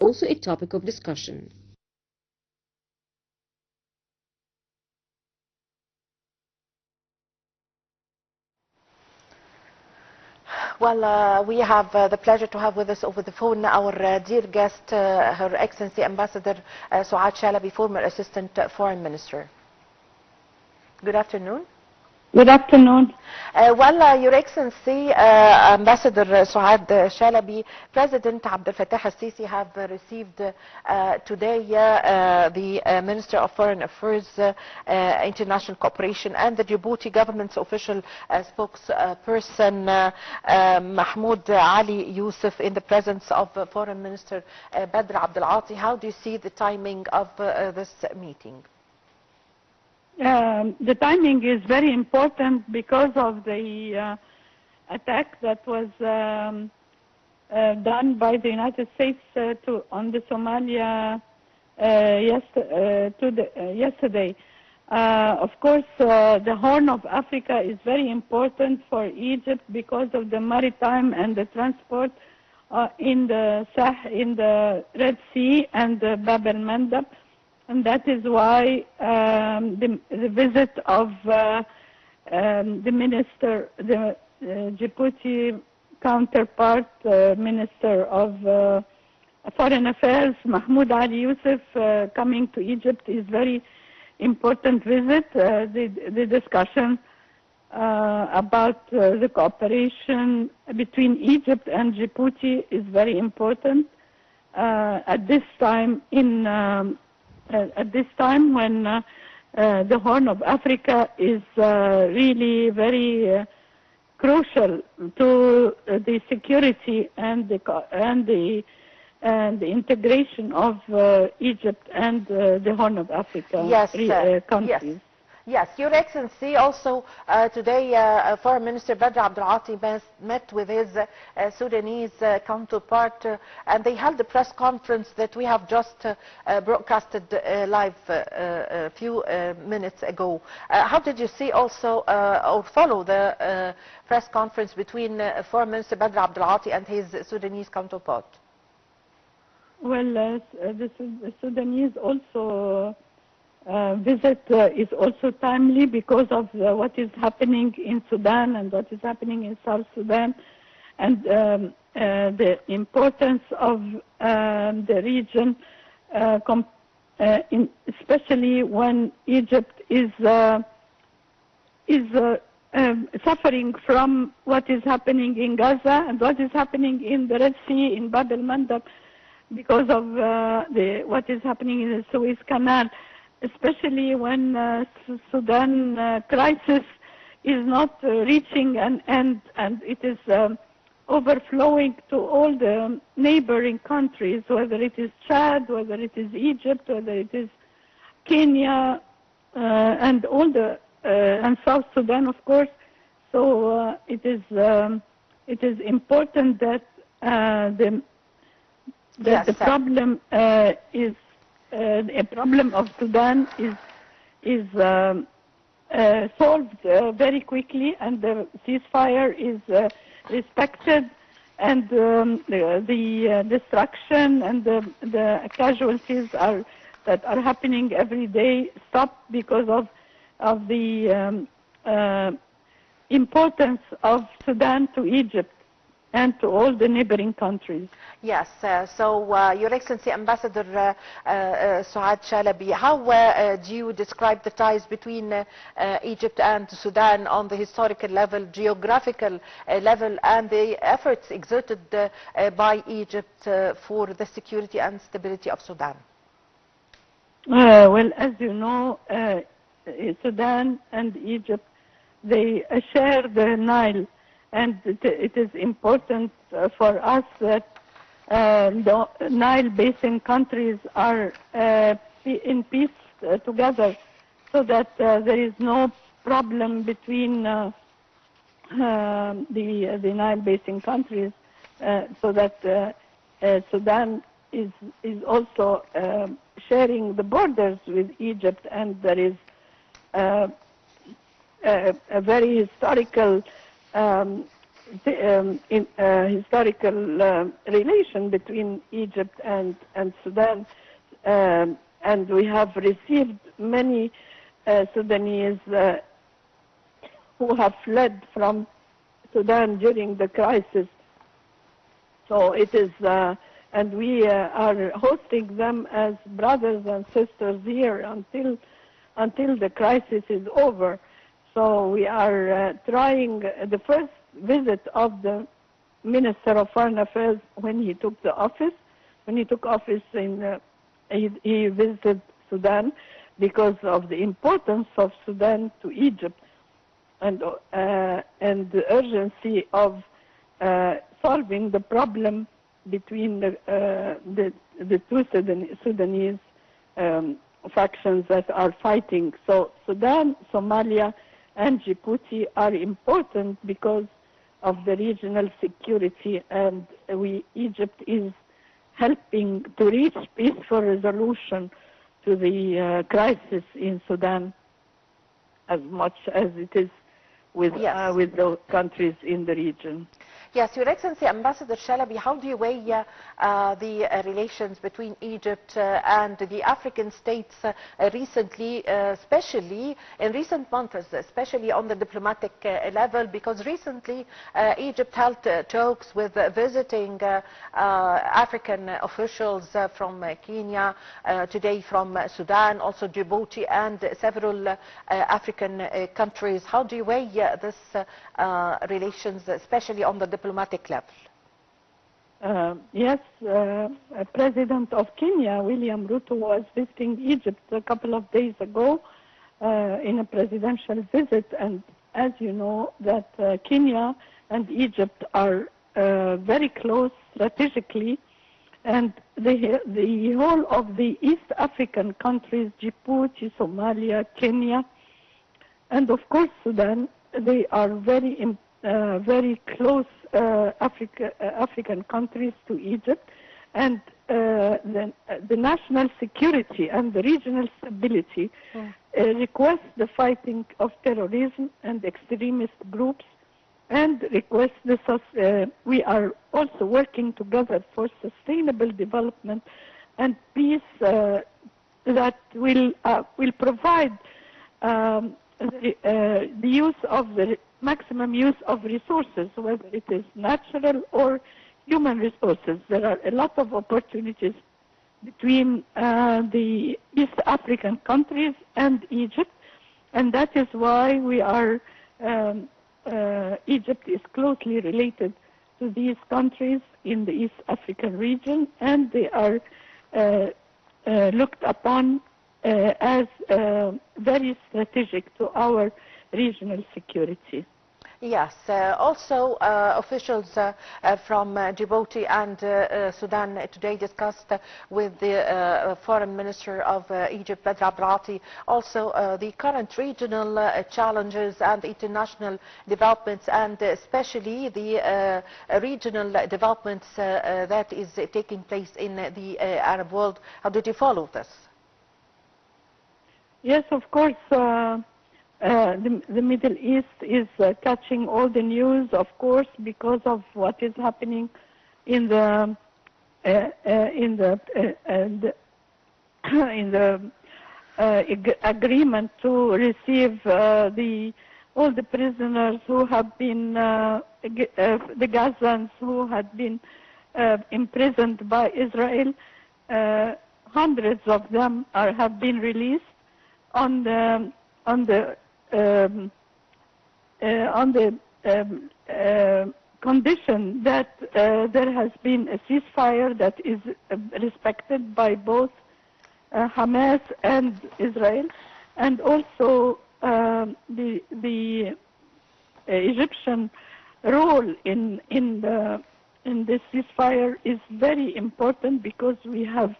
also a topic of discussion. Well, we have the pleasure to have with us over the phone our dear guest, Her Excellency Ambassador Sou'ad Shalaby, former Assistant Foreign Minister. Good afternoon. Good afternoon. Your Excellency, Ambassador Sou'ad Shalaby, President Abdel Fattah al-Sisi have received today the Minister of Foreign Affairs, International Cooperation, and the Djibouti government's official spokesperson, Mahmoud Ali Youssef, in the presence of Foreign Minister Badr Abdel Ati. How do you see the timing of this meeting? The timing is very important because of the attack that was done by the United States on the Somalia yesterday. Of course, the Horn of Africa is very important for Egypt because of the maritime and the transport in the Red Sea and the Bab el-Mandab. And that is why the visit of the Djibouti counterpart, Minister of Foreign Affairs, Mahmoud Ali Youssef, coming to Egypt is very important visit. The discussion about the cooperation between Egypt and Djibouti is very important at this time when the Horn of Africa is really very crucial to the security and the integration of Egypt and the Horn of Africa countries. Yes. Yes, Your Excellency, also today Foreign Minister Badr Abdel Ati met with his Sudanese counterpart and they held a press conference that we have just broadcasted live a few minutes ago. How did you see also or follow the press conference between Foreign Minister Badr Abdel Ati and his Sudanese counterpart? Well, the Sudanese also visit is also timely because of what is happening in Sudan and what is happening in South Sudan, and the importance of the region, especially when Egypt is suffering from what is happening in Gaza and what is happening in the Red Sea, in Bab el-Mandab, because of what is happening in the Suez Canal. Especially when Sudan crisis is not reaching an end and it is overflowing to all the neighboring countries, whether it is Chad, whether it is Egypt, whether it is Kenya, and all the and South Sudan, of course. So it is important that the problem is. A problem of Sudan is solved very quickly, and the ceasefire is respected, and the destruction and the casualties that are happening every day stop because of the importance of Sudan to Egypt and to all the neighboring countries. Yes, Your Excellency Ambassador Sou'ad Shalaby, how do you describe the ties between Egypt and Sudan on the historical level, geographical level, and the efforts exerted by Egypt for the security and stability of Sudan? Well, as you know, Sudan and Egypt, they share the Nile. And it is important for us that the Nile Basin countries are in peace together, so that there is no problem between the Nile Basin countries, so that Sudan is also sharing the borders with Egypt, and there is a very historical historical relation between Egypt and Sudan, and we have received many Sudanese who have fled from Sudan during the crisis. So it is, and we are hosting them as brothers and sisters here until the crisis is over. So we are trying. The first visit of the Minister of Foreign Affairs when he took the office, he visited Sudan because of the importance of Sudan to Egypt and the urgency of solving the problem between the two Sudanese factions that are fighting. So Sudan, Somalia, and Djibouti are important because of the regional security, and Egypt is helping to reach peaceful resolution to the crisis in Sudan as much as it is with the countries in the region. Yes, Your Excellency, Ambassador Shalaby, how do you weigh the relations between Egypt and the African states recently, especially in recent months, especially on the diplomatic level, because recently Egypt held talks with visiting African officials from Kenya, today from Sudan, also Djibouti, and several African countries. How do you weigh this relations, especially on the diplomatic level? Yes, President of Kenya, William Ruto, was visiting Egypt a couple of days ago in a presidential visit, and as you know, that Kenya and Egypt are very close strategically, and the whole of the East African countries, Djibouti, Somalia, Kenya, and of course Sudan, they are very close African countries to Egypt, and the national security and the regional stability request the fighting of terrorism and extremist groups, and request we are also working together for sustainable development and peace that will provide the use of the maximum use of resources, whether it is natural or human resources. There are a lot of opportunities between the East African countries and Egypt, and that is why we are, Egypt is closely related to these countries in the East African region, and they are looked upon as very strategic to our regional security. Yes, also officials from Djibouti and Sudan today discussed with the Foreign Minister of Egypt, Badr Abdrati, also the current regional challenges and international developments, and especially the regional developments that is taking place in the Arab world. How did you follow this? Yes, of course. The Middle East is catching all the news, of course, because of what is happening in the agreement to receive all the prisoners who have been the Gazans who had been imprisoned by Israel. Hundreds of them have been released on the condition that there has been a ceasefire that is respected by both Hamas and Israel, and also the Egyptian role in this ceasefire is very important, because we have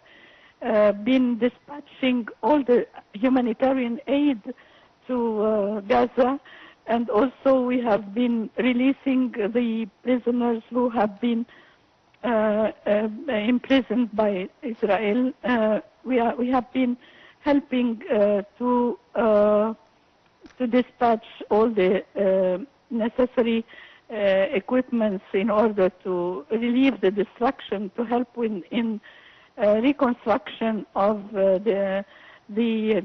been dispatching all the humanitarian aid to Gaza, and also we have been releasing the prisoners who have been imprisoned by Israel. We have been helping to dispatch all the necessary equipments in order to relieve the destruction, to help in reconstruction of the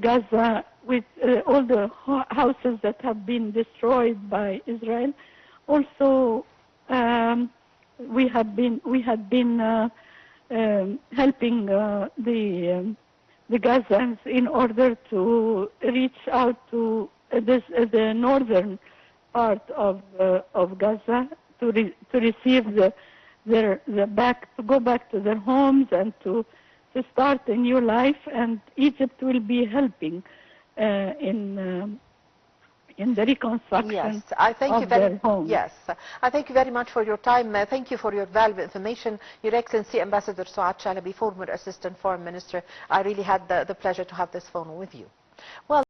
Gaza with all the houses that have been destroyed by Israel. Also, we had been helping the Gazans in order to reach out to the northern part of Gaza to receive to go back to their homes and to start a new life. And Egypt will be helping in the reconstruction yes, I thank of you very, their homes. Yes, I thank you very much for your time. Thank you for your valuable information. Your Excellency Ambassador Sou'ad Shalaby, former Assistant Foreign Minister. I really had the pleasure to have this phone with you. Well.